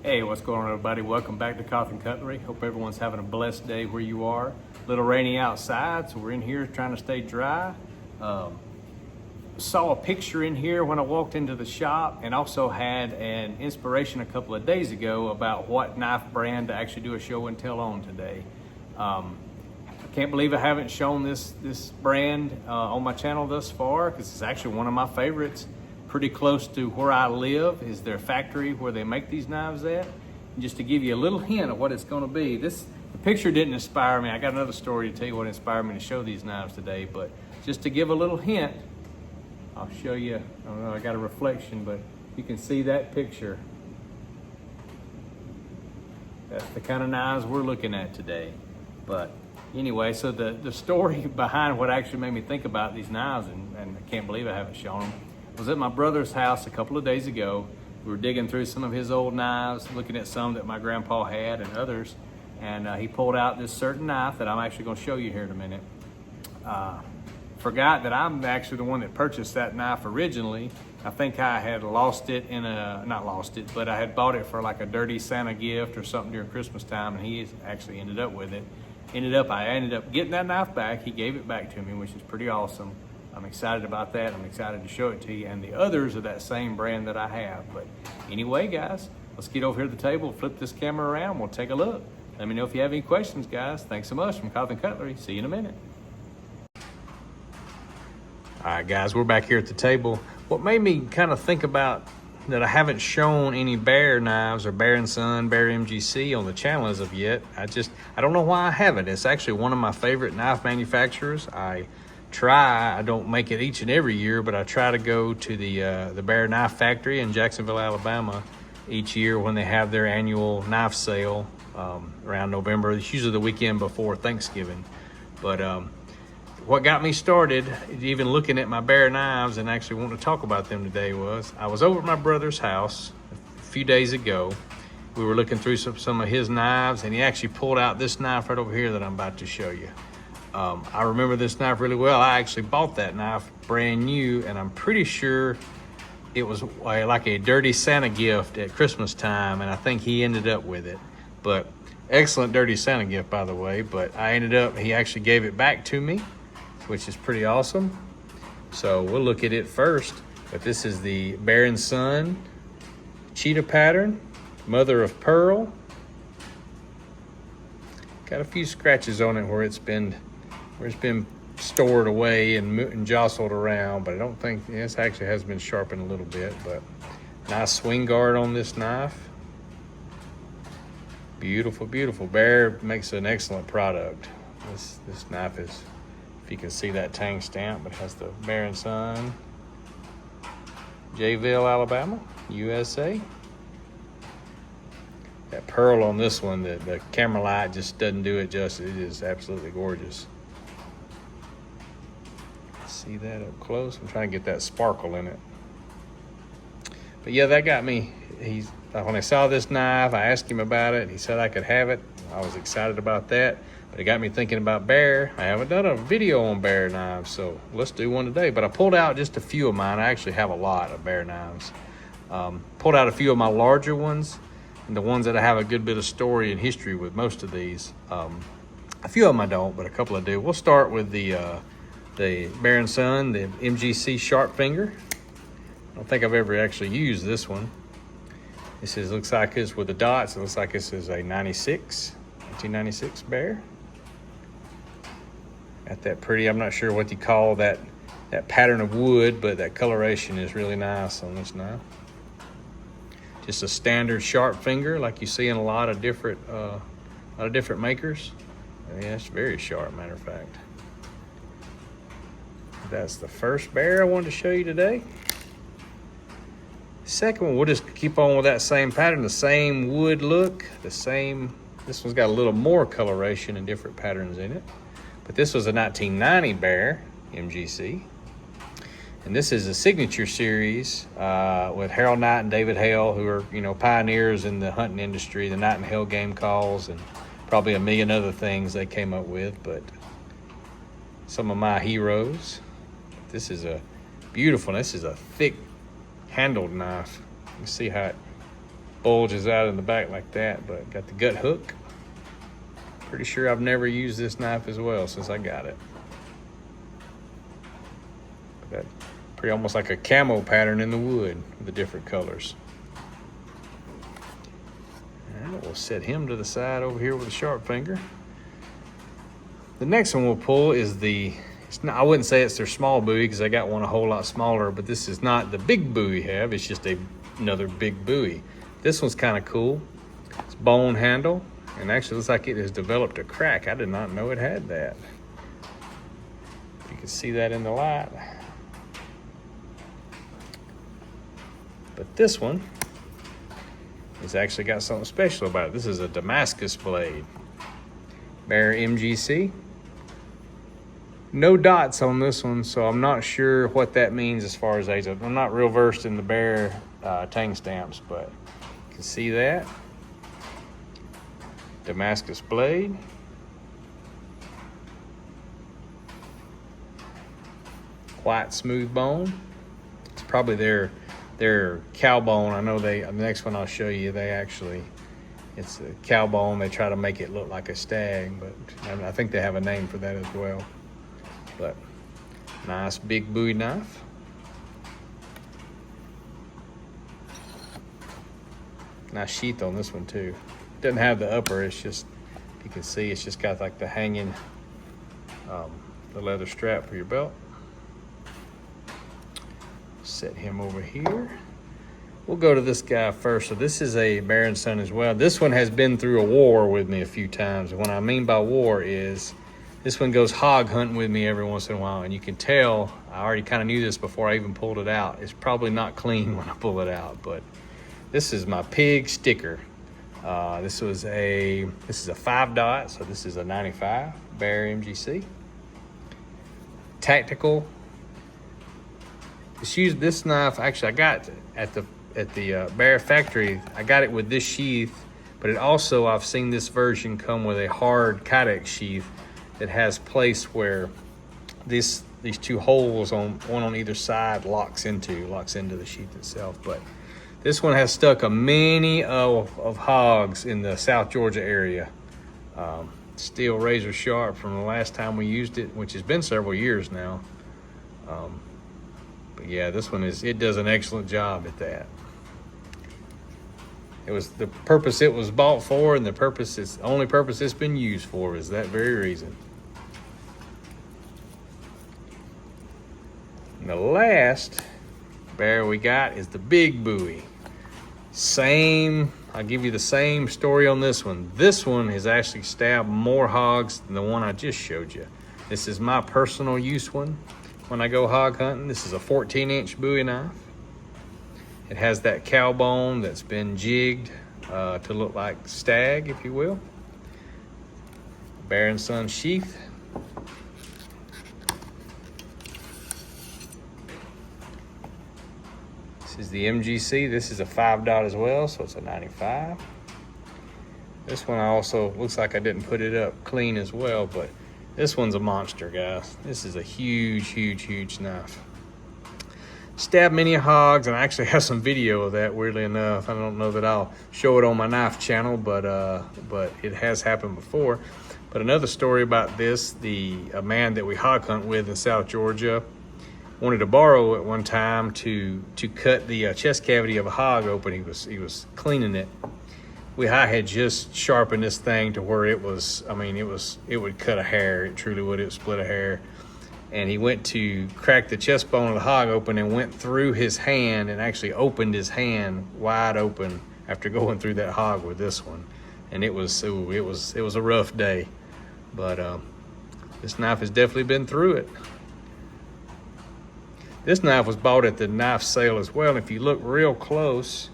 Hey, what's going on, everybody? Welcome back to Cutlery. Hope everyone's having a blessed day where you are. A little rainy outside, so we're in here trying to stay dry. Saw a picture in here when I walked into the shop, and also had an inspiration a couple of days ago about what knife brand to actually do a show and tell on today. I can't believe I haven't shown this brand on my channel thus far, because it's actually one of my favorites. Pretty close to where I live is their factory where they make these knives at. And just to give you a little hint of what it's going to be, the picture didn't inspire me. I got another story to tell you what inspired me to show these knives today, but just to give a little hint, I'll show you. I don't know, I got a reflection, but you can see that picture. That's the kind of knives we're looking at today. But anyway, so the story behind what actually made me think about these knives, and I can't believe I haven't shown them, was at my brother's house a couple of days ago. We were digging through some of his old knives, looking at some that my grandpa had and others, and he pulled out this certain knife that I'm actually going to show you here in a minute. Forgot that I'm actually the one that purchased that knife originally. I think I had lost it not lost it, but I had bought it for like a dirty Santa gift or something during Christmas time, and he actually ended up with it. I ended up getting that knife back. He gave it back to me, which is pretty awesome. I'm excited about that. I'm excited to show it to you, and the others are that same brand that I have. But anyway, guys, let's get over here to the table, flip this camera around, we'll take a look. Let me know if you have any questions, guys. Thanks so much from Hog Hunting Cutlery. See you in a minute. All right, guys, we're back here at the table. What made me kind of think about that I haven't shown any Bear knives or Bear & Son, Bear MGC on the channel as of yet. I don't know why I haven't. It's actually one of my favorite knife manufacturers. I don't make it each and every year, but I try to go to the Bear Knife Factory in Jacksonville, Alabama each year when they have their annual knife sale around November. It's usually the weekend before Thanksgiving. But what got me started, even looking at my Bear knives and actually wanting to talk about them today, was I was over at my brother's house a few days ago. We were looking through some of his knives, and he actually pulled out this knife right over here that I'm about to show you. I remember this knife really well. I actually bought that knife brand new, and I'm pretty sure it was like a dirty Santa gift at Christmas time, and I think he ended up with it. But excellent dirty Santa gift, by the way. But he actually gave it back to me, which is pretty awesome. So we'll look at it first. But this is the Bear & Son cheetah pattern, mother of pearl. Got a few scratches on it where it's been stored away and jostled around, but I don't think this actually has been sharpened a little bit. But nice swing guard on this knife. Beautiful, beautiful. Bear makes an excellent product. This knife is, if you can see that tang stamp, but it has the Bear & Son, Jayville, Alabama, USA. That pearl on this one, the camera light just doesn't do it justice. It is absolutely gorgeous. See that up close? I'm trying to get that sparkle in it. But yeah, that got me. When I saw this knife, I asked him about it. He said I could have it. I was excited about that. But it got me thinking about Bear. I haven't done a video on Bear knives, so let's do one today. But I pulled out just a few of mine. I actually have a lot of Bear knives. Pulled out a few of my larger ones, and the ones that I have a good bit of story and history with. Most of these. A few of them I don't, but a couple I do. We'll start with the Bear & Son, the MGC sharp finger. I don't think I've ever actually used this one. Looks like it's with the dots. It looks like this is a 1996 Bear. Got that pretty, I'm not sure what you call that pattern of wood, but that coloration is really nice on this knife. Just a standard sharp finger like you see in a lot of different makers. Yeah, it's very sharp, matter of fact. That's the first Bear I wanted to show you today. Second one, we'll just keep on with that same pattern, the same wood look, this one's got a little more coloration and different patterns in it. But this was a 1990 Bear MGC. And this is a signature series with Harold Knight and David Hale, who are, pioneers in the hunting industry, the Knight and Hale game calls, and probably a million other things they came up with, but some of my heroes. This is a beautiful, this is a thick handled knife. You see how bulges out in the back like that, but got the gut hook. Pretty sure I've never used this knife as well since I got it. Got pretty almost like a camo pattern in the wood with the different colors. And we'll set him to the side over here with a sharp finger. The next one we'll pull is I wouldn't say it's their small Bowie because I got one a whole lot smaller, but this is not the big Bowie we have. It's just another big Bowie. This one's kind of cool. It's bone handle, and actually looks like it has developed a crack. I did not know it had that. You can see that in the light. But this one has actually got something special about it. This is a Damascus blade. Bear MGC. No dots on this one, so I'm not sure what that means as far as age. I'm not real versed in the Bear tang stamps, but you can see that. Damascus blade. White smooth bone. It's probably their cow bone. I know the next one I'll show you, it's a cow bone. They try to make it look like a stag, but I think they have a name for that as well. But nice big Bowie knife. Nice sheath on this one too. Doesn't have the upper, it's just, you can see it's just got like the hanging, the leather strap for your belt. Set him over here. We'll go to this guy first. So this is a Bear & Son as well. This one has been through a war with me a few times. What I mean by war is this one goes hog hunting with me every once in a while, and you can tell, I already kind of knew this before I even pulled it out. It's probably not clean when I pull it out, but this is my pig sticker. This is a 5-dot, so this is a 95 Bear MGC. Tactical. This knife, actually I got at the Bear factory. I got it with this sheath, but it also, I've seen this version come with a hard Kydex sheath that has place where these two holes one on either side locks into the sheath itself. But this one has stuck a many of hogs in the South Georgia area. Still razor sharp from the last time we used it, which has been several years now. But yeah, this one it does an excellent job at that. It was the purpose it was bought for, and the only purpose it's been used for is that very reason. And the last bear we got is the big Bowie. I'll give you the same story on this one. This one has actually stabbed more hogs than the one I just showed you. This is my personal use one when I go hog hunting. This is a 14-inch Bowie knife. It has that cow bone that's been jigged to look like stag, if you will. Bear & Son sheath. This is the MGC. This is a 5-dot as well, so it's a 95. This one also looks like I didn't put it up clean as well, but this one's a monster, guys. This is a huge, huge, huge knife. Stabbed many hogs, and I actually have some video of that, weirdly enough. I don't know that I'll show it on my knife channel, but it has happened before. But another story about this, a man that we hog hunt with in South Georgia wanted to borrow at one time to cut the chest cavity of a hog open. He was cleaning it. I had just sharpened this thing to where it would cut a hair. It truly would. It would split a hair. And he went to crack the chest bone of the hog open and went through his hand and actually opened his hand wide open after going through that hog with this one. And it was a rough day. But this knife has definitely been through it. This knife was bought at the knife sale as well. And if you look real close,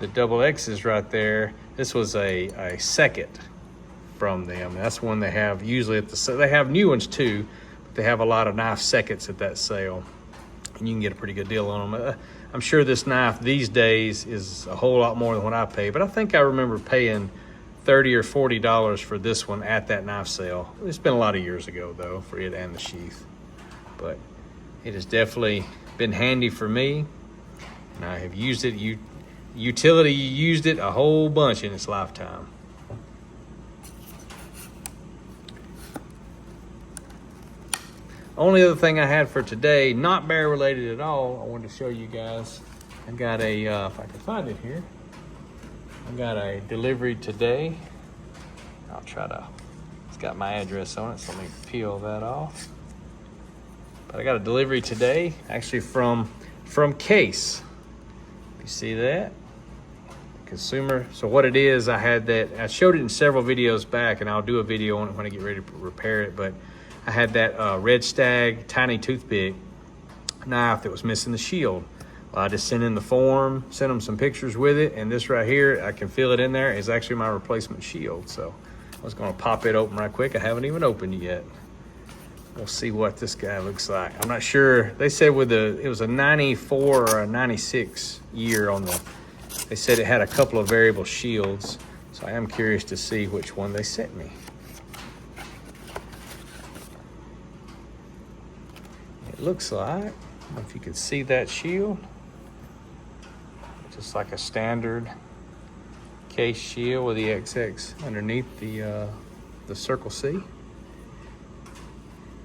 the double X's right there, this was a second from them. That's one they have usually at the sale. They have new ones too, but they have a lot of knife seconds at that sale, and you can get a pretty good deal on them. I'm sure this knife these days is a whole lot more than what I paid, but I think I remember paying $30 or $40 for this one at that knife sale. It's been a lot of years ago though, for it and the sheath, but it has definitely been handy for me, and I have used it. You utility used it a whole bunch in its lifetime. Only other thing I had for today, not bear related at all, I wanted to show you guys. I got a, if I can find it here, I got a delivery today. I'll try to, it's got my address on it, so let me peel that off. But I got a delivery today, actually from Case. You see that? Consumer. So what it is, I had that, I showed it in several videos back, and I'll do a video on it when I get ready to repair it, but I had that Red Stag tiny toothpick knife that was missing the shield. Well, I just sent in the form, sent them some pictures with it, and this right here, I can feel it in there, is actually my replacement shield. So I was gonna pop it open right quick. I haven't even opened it yet. We'll see what this guy looks like. I'm not sure. They said it was a 94 or a 96 year on the, they said it had a couple of variable shields. So I am curious to see which one they sent me. It looks like, I don't know if you can see that shield. Just like a standard Case shield with the XX underneath the Circle C.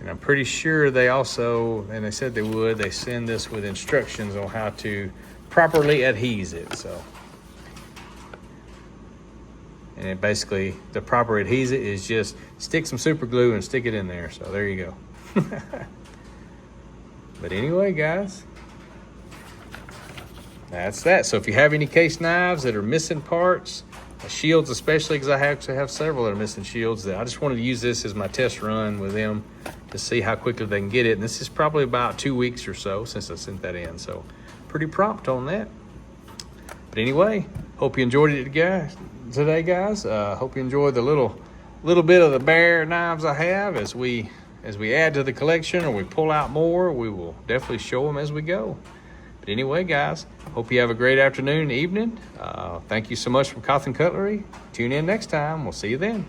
And I'm pretty sure they also, and they said they send this with instructions on how to properly adhese it, so. And it basically, the proper adhese it is just stick some super glue and stick it in there, so there you go. But anyway, guys, that's that. So if you have any Case knives that are missing parts, shields especially, because I actually have several that are missing shields, that I just wanted to use this as my test run with them to see how quickly they can get it. And this is probably about 2 weeks or so since I sent that in, so pretty prompt on that. But anyway, hope you enjoyed it today, guys. Hope you enjoyed the little bit of the bear knives I have. As we add to the collection or we pull out more, we will definitely show them as we go. But anyway, guys, hope you have a great afternoon and evening. Thank you so much from Hog Hunting Cutlery. Tune in next time. We'll see you then.